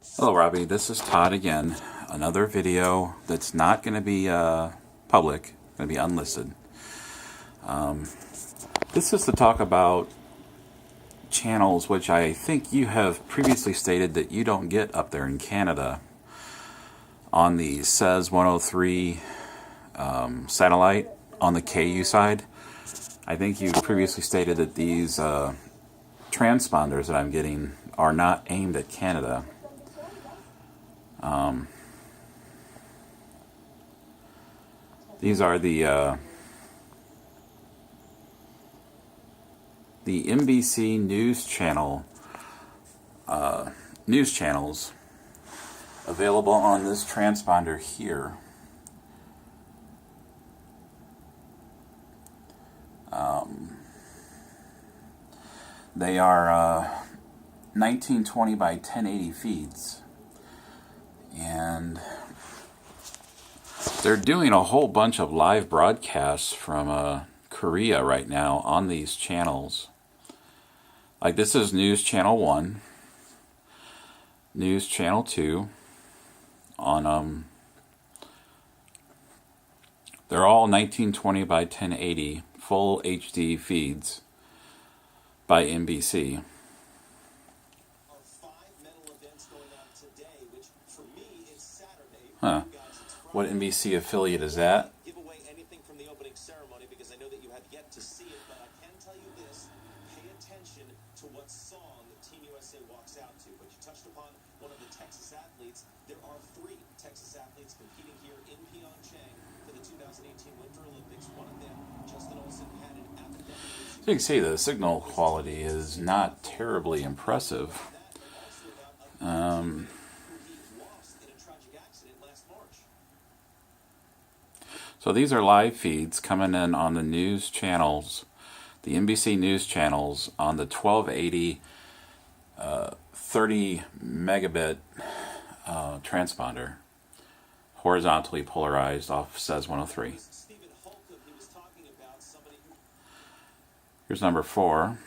Hello Robbie, this is Todd again. Another video that's not going to be public, going to be unlisted. This is to talk about channels which I think you have previously stated that you don't get up there in Canada on the SES 103 satellite on the KU side. I think you previously stated that these transponders that I'm getting are not aimed at Canada. These are the NBC news channels available on this transponder here. They are 1920 by 1080 feeds, and they're doing a whole bunch of live broadcasts from Korea right now on these channels. Like this is News Channel 1, News Channel 2, on they're all 1920 by 1080 full HD feeds by NBC. Huh. What NBC affiliate is that? Give away anything from the opening ceremony because I know that you have yet to see it, but I can tell you this: pay attention to what song Team USA walks out to. But you touched upon one of the Texas athletes. There are 3 Texas athletes competing here in Pyeongchang for the 2018 Winter Olympics. One of them, Justin Olson, had an academic issue. So you can see the signal quality is not terribly impressive. So these are live feeds coming in on the news channels, the NBC news channels on the 1280 30 megabit transponder, horizontally polarized off SES 103. Here's number 4.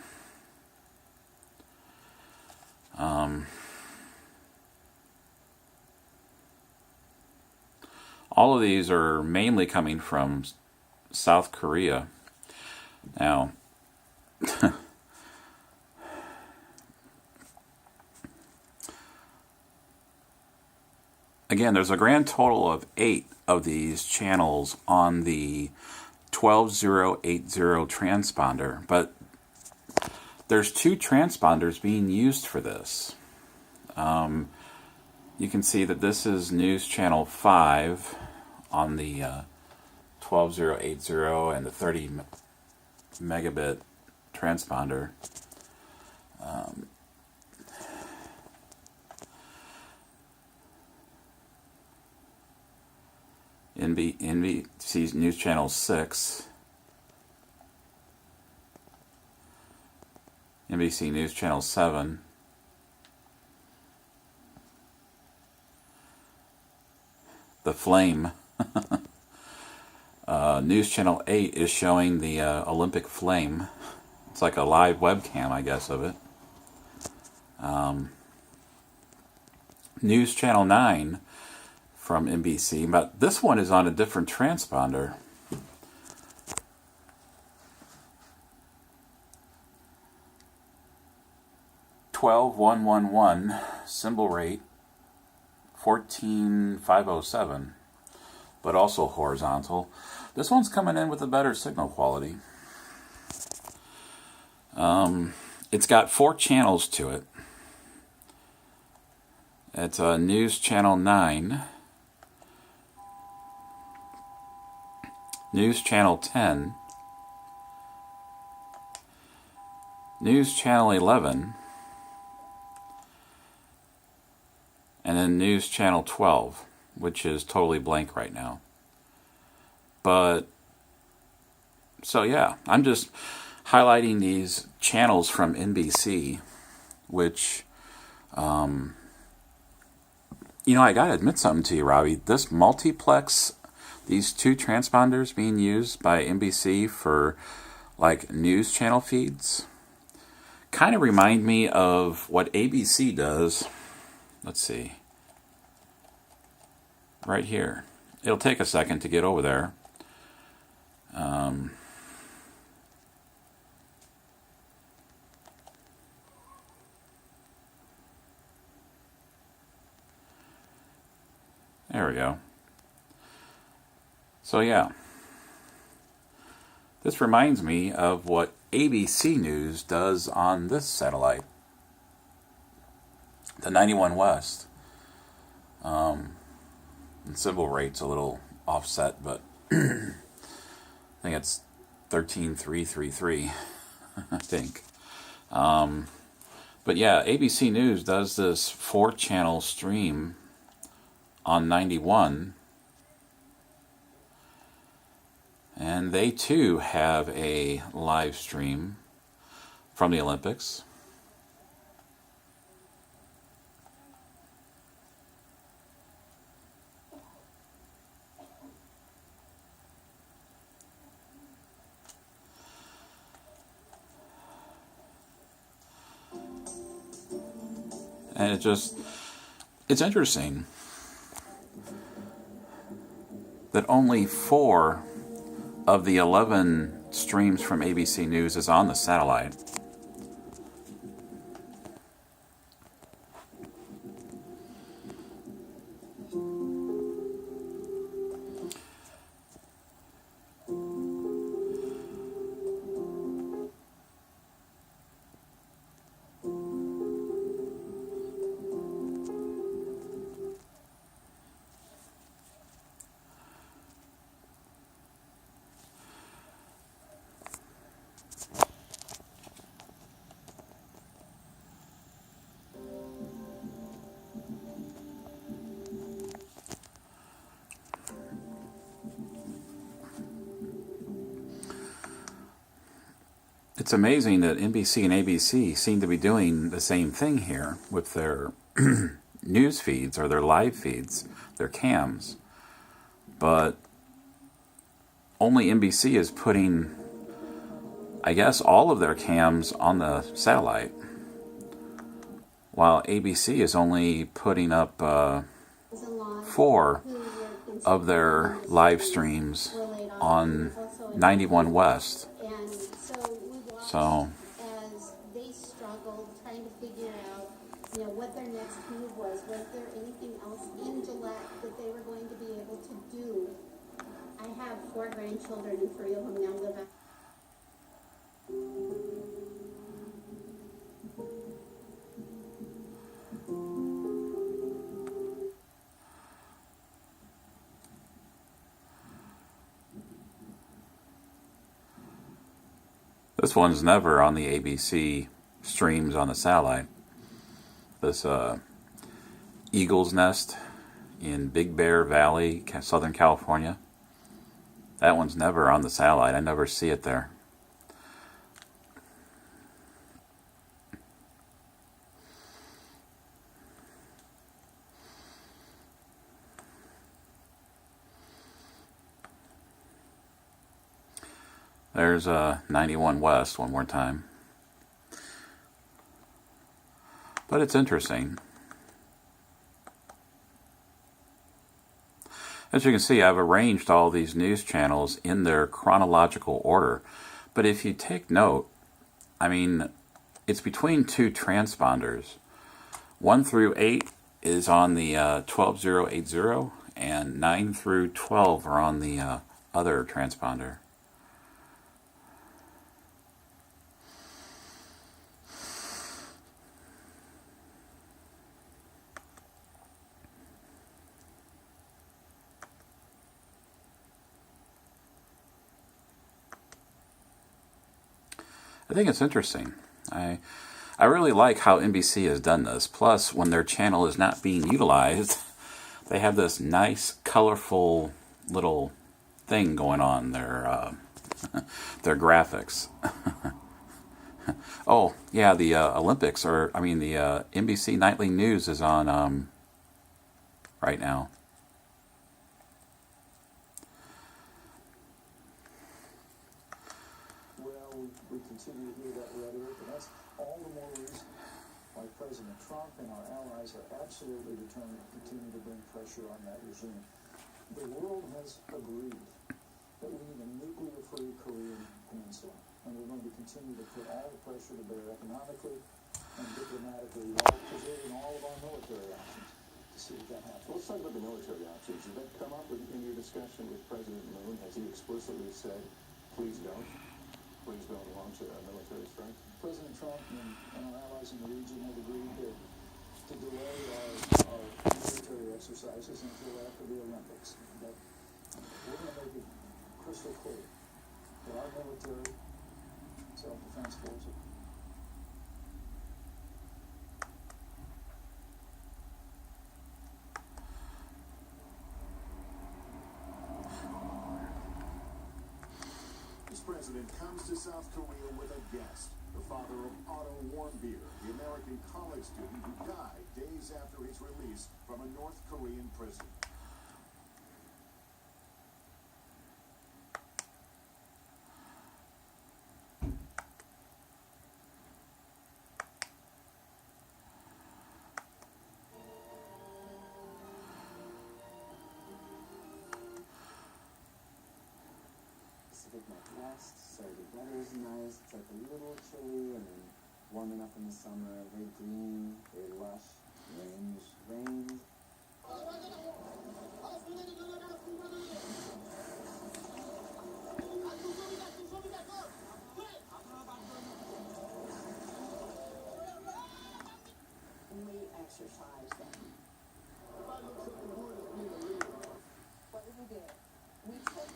All of these are mainly coming from South Korea. Now, again, there's a grand total of 8 of these channels on the 12080 transponder, but there's 2 transponders being used for this. You can see that this is News Channel 5 on the 12080 and the 30 megabit transponder. NBC News Channel 6, NBC News Channel 7, the Flame. News Channel 8 is showing the Olympic Flame. It's like a live webcam, I guess, of it. News Channel 9 from NBC, but this one is on a different transponder. (12111) symbol rate 14507, but also horizontal. This one's coming in with a better signal quality. It's got 4 channels to it. It's a News Channel 9, News Channel 10, News Channel 11, and then News Channel 12, which is totally blank right now. But, so yeah, I'm just highlighting these channels from NBC, which, you know, I gotta admit something to you, Robbie. This multiplex, these 2 transponders being used by NBC for, like, news channel feeds, kind of remind me of what ABC does let's see, right here. It'll take a second to get over there. There we go. So yeah, this reminds me of what ABC News does on this satellite, the 91 West. And symbol rate's a little offset, but I think it's 13333, I think. But yeah, ABC News does this 4-channel stream on 91, and they too have a live stream from the Olympics. And it's interesting that only 4 of the 11 streams from ABC News is on the satellite. It's amazing that NBC and ABC seem to be doing the same thing here with their news feeds or their live feeds, their cams. But only NBC is putting, I guess, all of their cams on the satellite, while ABC is only putting up 4 of their live streams on 91 West. So as they struggled trying to figure out, what their next move was there anything else in Gillette that they were going to be able to do? I have 4 grandchildren and 3 of them now live at this one's never on the ABC streams on the satellite. This Eagle's Nest in Big Bear Valley, Southern California. That one's never on the satellite. I never see it there. There's 91 West one more time. But it's interesting. As you can see, I've arranged all these news channels in their chronological order. But if you take note, I mean, it's between 2 transponders. 1 through 8 is on the 12080, and 9 through 12 are on the other transponder. I think it's interesting. I really like how NBC has done this. Plus, when their channel is not being utilized, they have this nice, colorful little thing going on, their graphics. Oh, yeah, the Olympics, the NBC Nightly News is on right now. We continue to hear that rhetoric, and that's all the more reason why President Trump and our allies are absolutely absolutely determined to continue to bring pressure on that regime. The world has agreed that we need a nuclear-free Korean peninsula, and we're going to continue to put all the pressure to bear economically and diplomatically while preserving all of our military options to see if that happens. Let's talk about the military options. Did that come up in your discussion with President Moon? Has he explicitly said, please don't launch a military strike? President Trump and our allies in the region have agreed to delay our military exercises until after the Olympics. But we're going to make it crystal clear that our military self-defense forces President comes to South Korea with a guest, the father of Otto Warmbier, the American college student who died days after his release from a North Korean prison. Northwest, so the weather is nice. It's like a little chilly and then warming up in the summer. Very green, very lush. Rains. We exercise them. What did we do? We took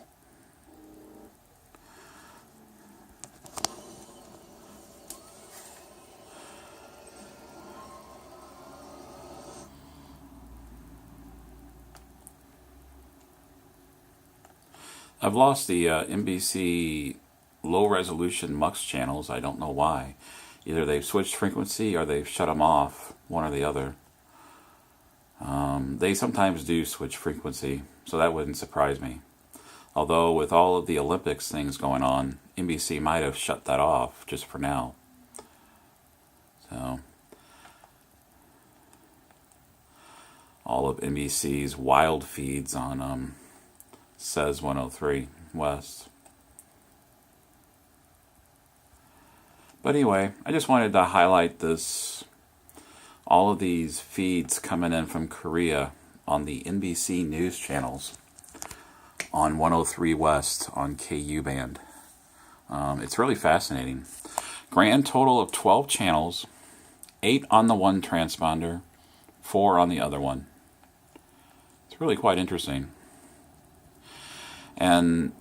I've lost the NBC low-resolution MUX channels. I don't know why. Either they've switched frequency or they've shut them off, one or the other. They sometimes do switch frequency, so that wouldn't surprise me. Although with all of the Olympics things going on, NBC might have shut that off just for now. So all of NBC's wild feeds on says 103 West. But anyway, I just wanted to highlight this, all of these feeds coming in from Korea on the NBC news channels on 103 West on KU band. It's really fascinating. Grand total of 12 channels, 8 on the one transponder, 4 on the other one. It's really quite interesting. And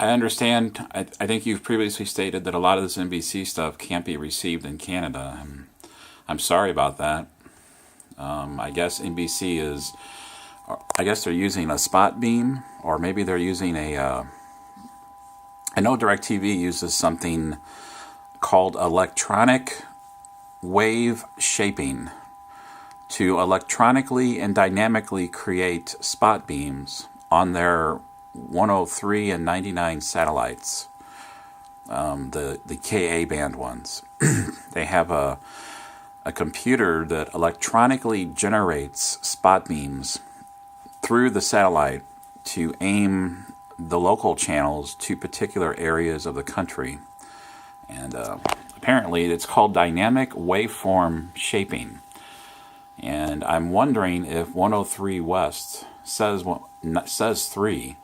I understand, I think you've previously stated that a lot of this NBC stuff can't be received in Canada. I'm sorry about that. I guess NBC is, I guess they're using a spot beam, or maybe they're using I know DirecTV uses something called electronic wave shaping to electronically and dynamically create spot beams on their 103 and 99 satellites, the Ka band ones. They have a computer that electronically generates spot beams through the satellite to aim the local channels to particular areas of the country. And apparently it's called dynamic waveform shaping. And I'm wondering if 103 West says 3,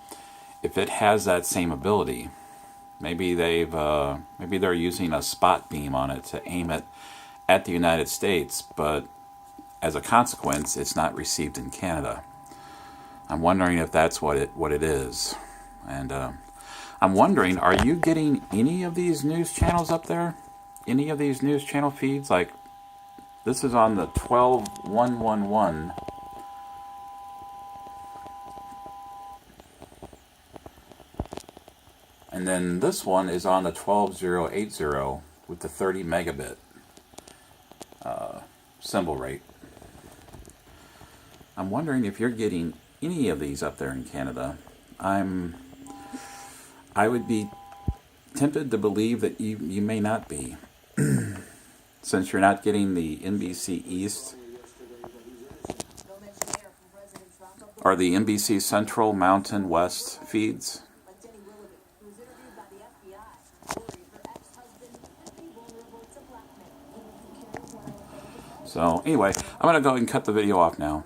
if it has that same ability. Maybe they're using a spot beam on it to aim it at the United States, but as a consequence, it's not received in Canada. I'm wondering if that's what it is. And I'm wondering, are you getting any of these news channels up there? Any of these news channel feeds? Like, this is on the 12111. And then this one is on the 12080 with the 30 megabit symbol rate. I'm wondering if you're getting any of these up there in Canada. I would be tempted to believe that you may not be. Since you're not getting the NBC East are the NBC Central, Mountain, West feeds. Like Jenny Willoughby, who was interviewed by the FBI, worried her ex-husband could be vulnerable to blackmail. So anyway, I'm going to go ahead and cut the video off now.